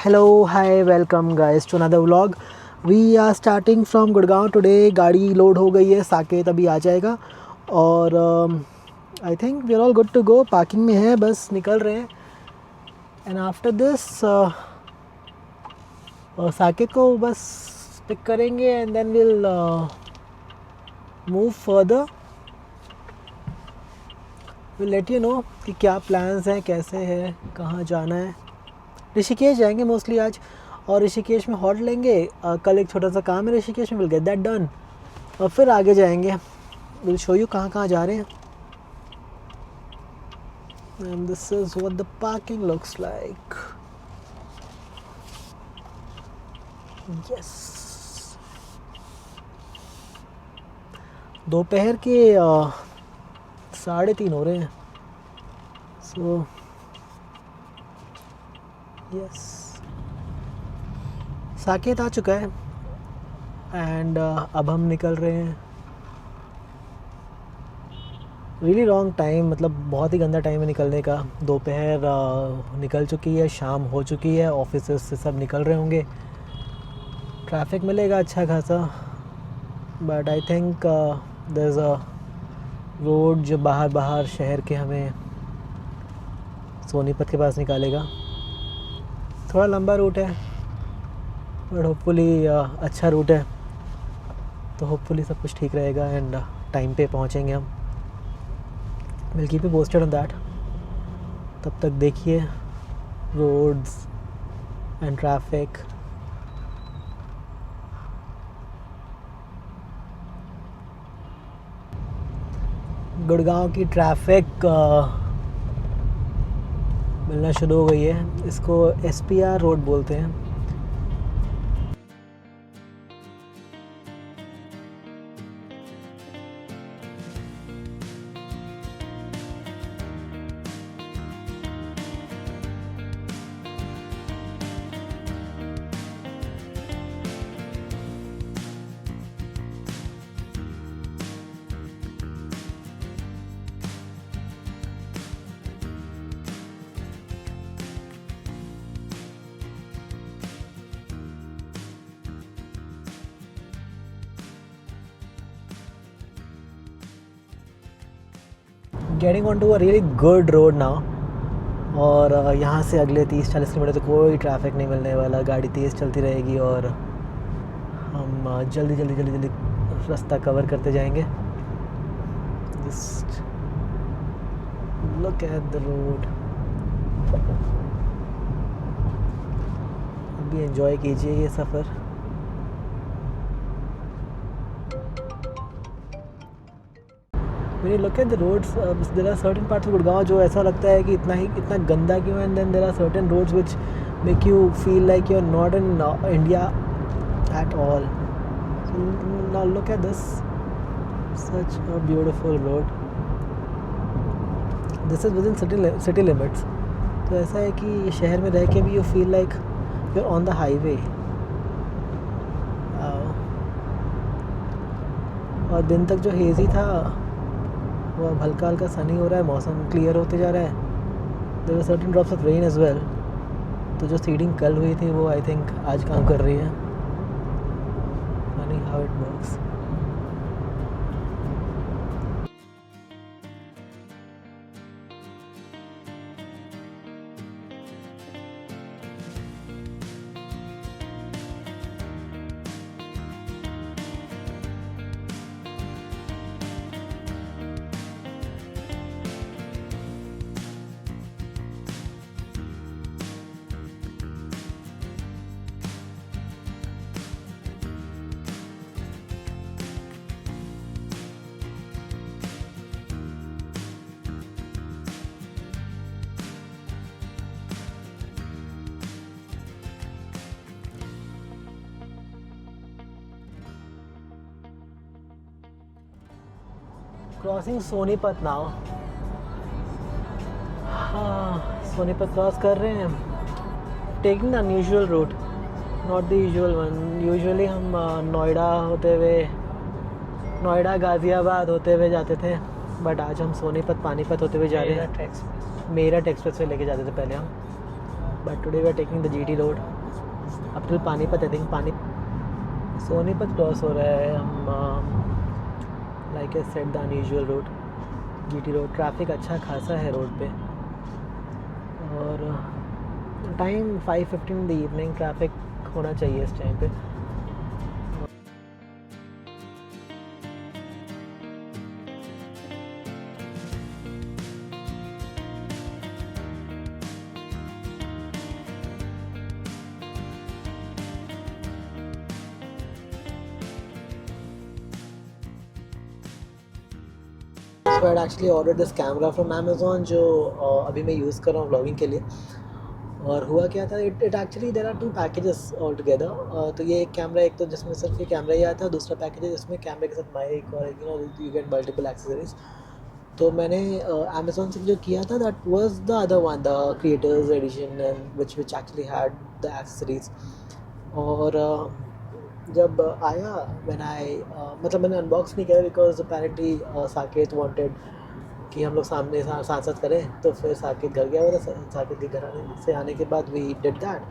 Hello, hi, welcome guys to another vlog. We are starting from Gurgaon today. गाड़ी load हो गई है, साकेत अभी आ जाएगा और I think we are all good to go. Parking में है, बस निकल रहे हैं. एंड आफ्टर दिस साकेत को बस पिक करेंगे and then will move further. Will let you know कि क्या प्लान्स हैं, कैसे है, कहाँ जाना है. ऋषिकेश जाएंगे मोस्टली आज और ऋषिकेश में हॉल्ट लेंगे. कल एक छोटा सा काम है ऋषिकेश में, विल गेट दैट डन और फिर आगे जाएंगे. विल शो यू कहाँ कहाँ जा रहे हैं. And this is what the parking looks like. Yes, दोपहर के 3:30 हो रहे हैं. सो यस, साकेत आ चुका है एंड अब हम निकल रहे हैं. रियली रॉन्ग टाइम, मतलब बहुत ही गंदा टाइम है निकलने का. दोपहर निकल चुकी है, शाम हो चुकी है, ऑफिस से सब निकल रहे होंगे. ट्रैफिक मिलेगा अच्छा खासा, but I think there is a road जो बाहर शहर के हमें सोनीपत के पास निकालेगा. थोड़ा लंबा रूट है बट होपफुली अच्छा रूट है, तो होपफुली सब कुछ ठीक रहेगा एंड टाइम पे पहुंचेंगे हम. Will keep you posted on that. तब तक देखिए रोड्स एंड ट्रैफिक. गुड़गांव की ट्रैफिक मिलना शुरू हो गई है. इसको SPR रोड बोलते हैं. Getting on to a really good road now. और यहाँ से अगले 30-40 किलोमीटर तो कोई ट्रैफिक नहीं मिलने वाला. गाड़ी तेज़ चलती रहेगी और हम जल्दी रास्ता कवर करते जाएंगे. Just look at the road. अभी एंजॉय कीजिए ये सफ़र. When you look at the roads, there are certain parts of Gurgaon जो ऐसा लगता है कि इतना गंदा क्यों है. And then there are certain roads which make you feel like you're not in India at all. So now look at this, such a beautiful road. This is within city limits. तो ऐसा है कि शहर में रह के भी you feel like you're on the highway. और दिन तक जो हेज़ी था वो अब हल्का हल्का सनी हो रहा है. मौसम क्लियर होते जा रहा है. There were certain drops of rain as well. तो जो सीडिंग कल हुई थी वो आई थिंक आज काम कर रही है. Funny how it works. Crossing Sonipat now. हाँ, सोनीपत क्रॉस कर रहे हैं. Taking the unusual route, not the usual one. Usually हम नोएडा होते हुए, नोएडा गाज़ियाबाद होते हुए जाते थे, बट आज हम सोनीपत पानीपत होते हुए जा रहे हैं. मेरठ एक्सप्रेस से लेके जाते थे पहले हम. but today we are taking the GT road up till Panipat. I think Sonipat cross हो रहा है हम. Like I said the unusual road, GT road. Traffic अच्छा खासा है रोड पे, और time 5:15 in the evening. Traffic होना चाहिए इस टाइम पे. So I had actually ordered this camera from Amazon जो अभी मैं यूज़ कर रहा हूँ व्लॉगिंग के लिए. और हुआ क्या था, it actually there are 2 packages all together. तो ये एक कैमरा, एक तो जिसमें सिर्फ ये कैमरा ही आता है, दूसरा पैकेज है जिसमें कैमरे के साथ माइक और यू गेट मल्टीपल एक्सेसरीज. तो मैंने अमेज़ॉन से जो किया था, that was the other one, the creators edition, and which actually had the accessories. और जब आया, व्हेन आई मतलब मैंने अनबॉक्स नहीं किया बिकॉज अपेरेंटली साकेत वांटेड कि हम लोग सामने साथ साथ करें. तो फिर साकेत घर गया हुआ था. साकेत के घर आने के बाद वी डिड दैट.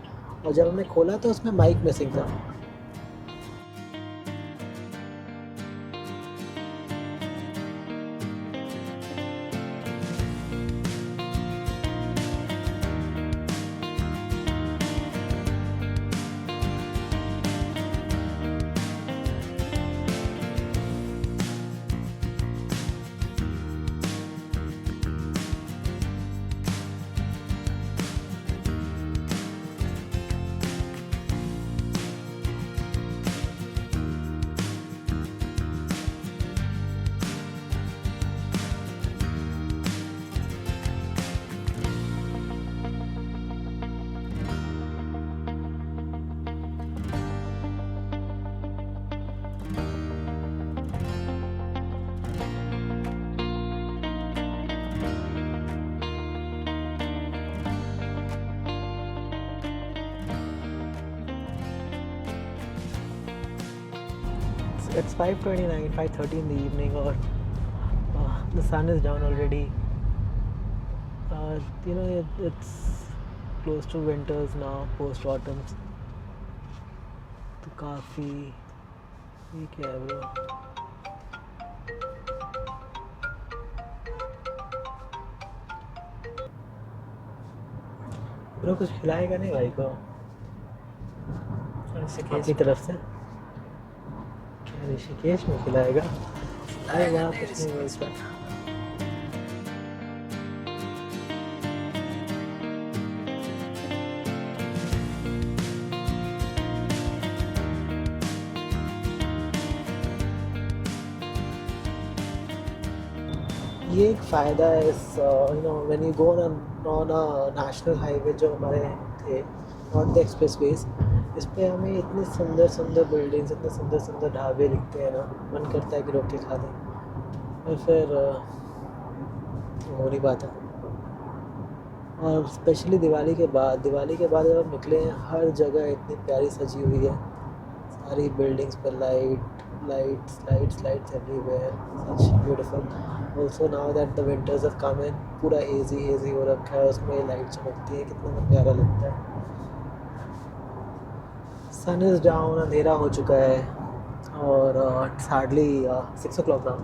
और जब हमने खोला तो उसमें माइक मिसिंग था. It's 5:29, 5:30 in the evening, or the sun is down already. It's close to winters now, post autumns. तो काफ़ी ये क्या है ब्रो. ब्रो कुछ खिलाएगा नहीं भाई को अपनी तरफ से? ऋषिकेश में खिलाएगा? अरे वहाँ कुछ नहीं मिलता. ये एक फ़ायदा है इस when you go on a national highway जो हमारे थे, नॉट द एक्सप्रेस वेज. इस पर हमें इतनी सुंदर सुंदर बिल्डिंग्स, इतने सुंदर सुंदर ढाबे दिखते हैं ना, मन करता है कि रोक के खा लें. और फिर हो नहीं पाता. और स्पेशली दिवाली के बाद जब हम निकले हैं, हर जगह इतनी प्यारी सजी हुई है. सारी बिल्डिंग्स पर lights everywhere. Such beautiful. Also now that the winters have come in, पूरा हेज़ी हो रखा है, उसमें लाइट चमकती है, कितना प्यारा लगता है. सन इज़ डाउन, अंधेरा हो चुका है, और इट्स हार्डली 6 o'clock नाउ.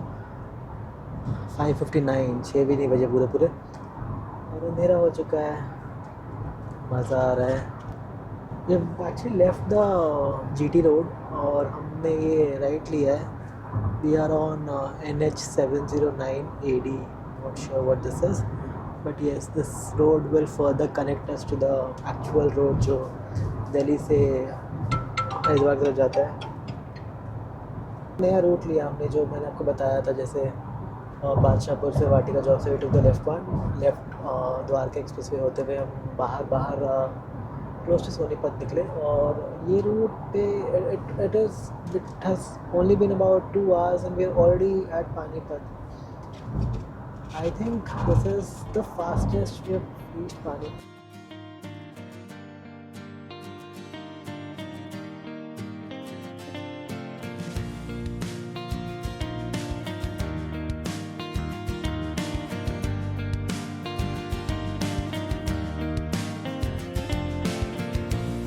5:59, 6 भी नहीं बजे पूरे, और अंधेरा हो चुका है. मज़ा आ रहा है. जब actually left the GT road और हमने ये राइट लिया है. We are on NH 709 AD. Not sure what this is, but yes, this road will further connect us to the actual road जो दिल्ली से हैदराबाद की तरफ जाता है. नया रूट लिया हमने, जो मैंने आपको बताया था, जैसे बादशाहपुर से वाटिका चौक से we took the left Dwarka expressway होते हुए हम बाहर क्लोज टू सोनीपत निकले. और ये रूट पे it has only been about 2 hours and we are already at Panipat. I think this is the fastest we have reached Panipat.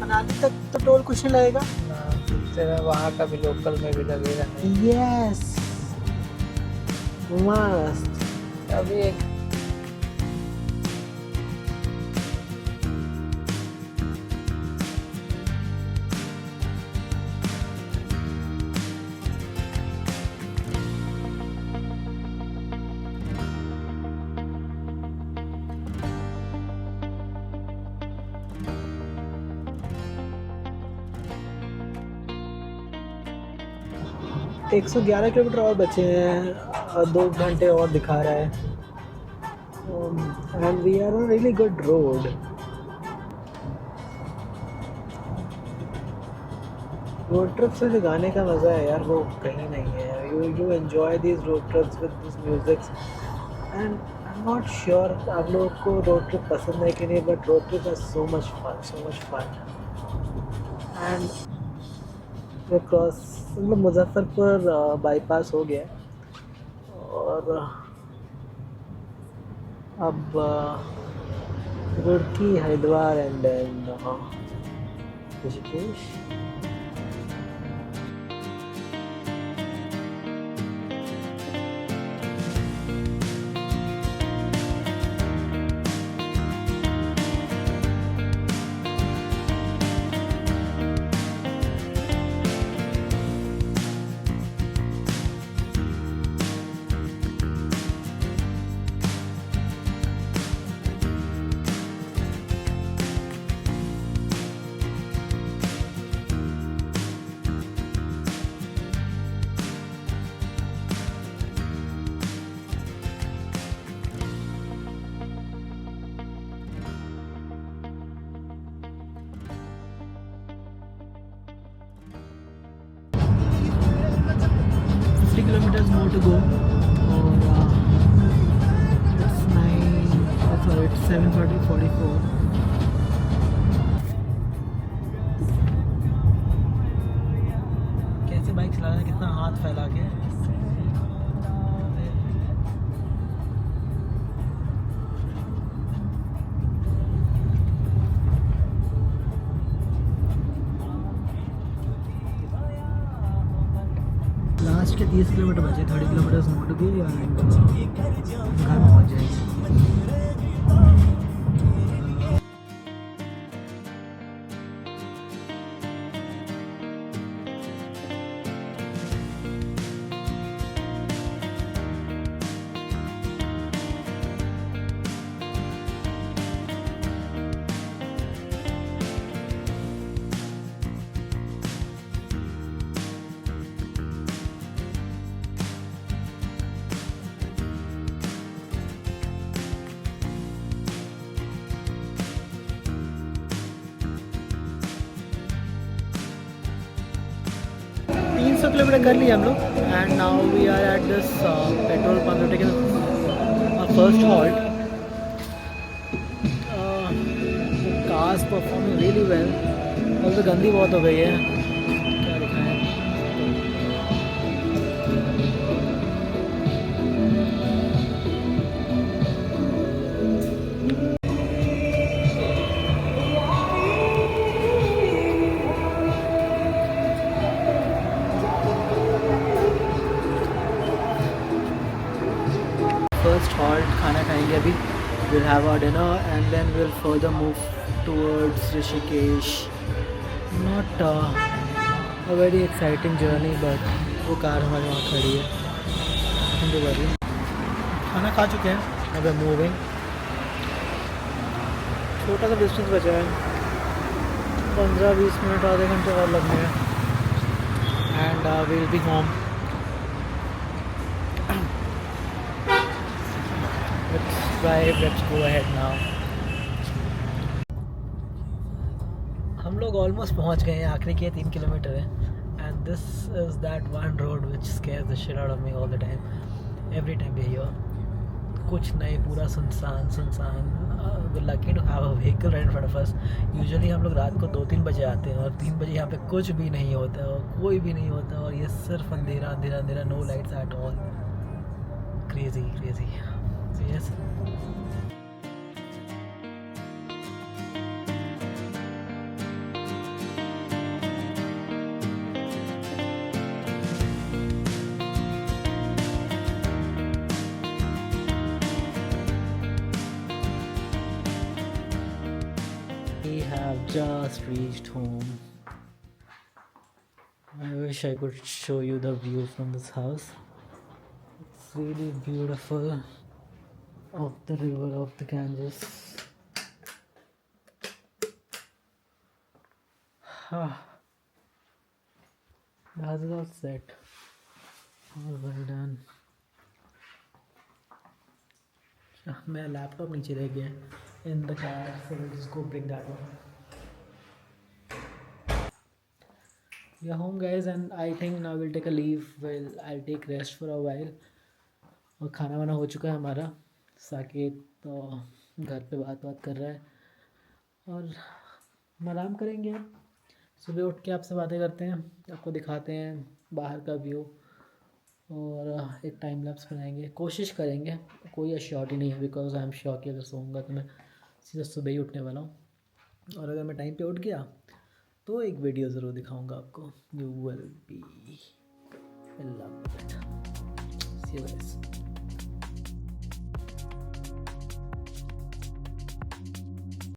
Manali तक तो टोल कुछ नहीं लगेगा ना, तेरा वहाँ का भी लोकल में भी लगेगा नहीं। यस मस्त अभी एक एक 111 किलोमीटर और बचे हैं 2 घंटे और दिखा रहा है and we are on really good road road trip से जो गाने का मज़ा है यार वो कहीं नहीं है you enjoy this road trips with this music and I am not sure आप लोगों को रोड ट्रिप पसंद है कि नहीं but road trip are so much fun and cross मतलब मुजफ्फरपुर बाईपास हो गया और अब Roorkee Haridwar and then Rishikesh kilometers more to go or it's 7:44 कैसे बाइक चलाना है कितना हाथ फैला के लास्ट के 30 किलोमीटर बचे 30 kilometre more to go and घर पहुंच जाएंगे किलोमीटर कर लिया हम लोग and now we are at this petrol pump taken first halt cars performing really well और तो गंदी बहुत हो गई है क्या दिखाएं फर्स्ट हॉल्ट खाना खाएंगे अभी will have our dinner and then will further move towards Rishikesh not a very exciting journey but वो कार हमारे वहाँ खड़ी है खाना खा चुके हैं अब मूविंग छोटा सा डिस्टेंस बचा है 15-20 मिनट आधे घंटे और लगने हैं and will be home let's go ahead now हम लोग ऑलमोस्ट पहुंच गए हैं आखिरी के 3 किलोमीटर है and this is that one road which scares the shit out of me all the time every time we here कुछ नहीं पूरा सुनसान we're lucky to have a vehicle right in front of us usually हम लोग रात को 2-3 बजे आते हैं और 3 बजे यहाँ पे कुछ भी नहीं होता और कोई भी नहीं होता और ये सिर्फ अंधेरा no lights at all crazy so yes have just reached home. I wish I could show you the view from this house. It's really beautiful of the river of the Ganges. The house is all set. All well done. मेरा laptop नीचे रह गया in the car, so we'll just go bring that one. We are home guys, and I think now we'll take a leave. I'll take rest for a while. और खाना वाना हो चुका है हमारा. साकेत तो घर पे बात कर रहा है और हम आराम करेंगे. अब सुबह उठ के आपसे बातें करते हैं, आपको दिखाते हैं बाहर का व्यू और एक टाइम लैप्स बनाएंगे. कोशिश करेंगे, कोई अश्योरिटी नहीं है बिकॉज आई एम श्योर कि अगर सोऊंगा तो मैं सीधा सुबह ही उठने वाला हूँ. और अगर मैं टाइम पे उठ गया तो एक वीडियो ज़रूर दिखाऊंगा आपको. You will be love it. See you guys.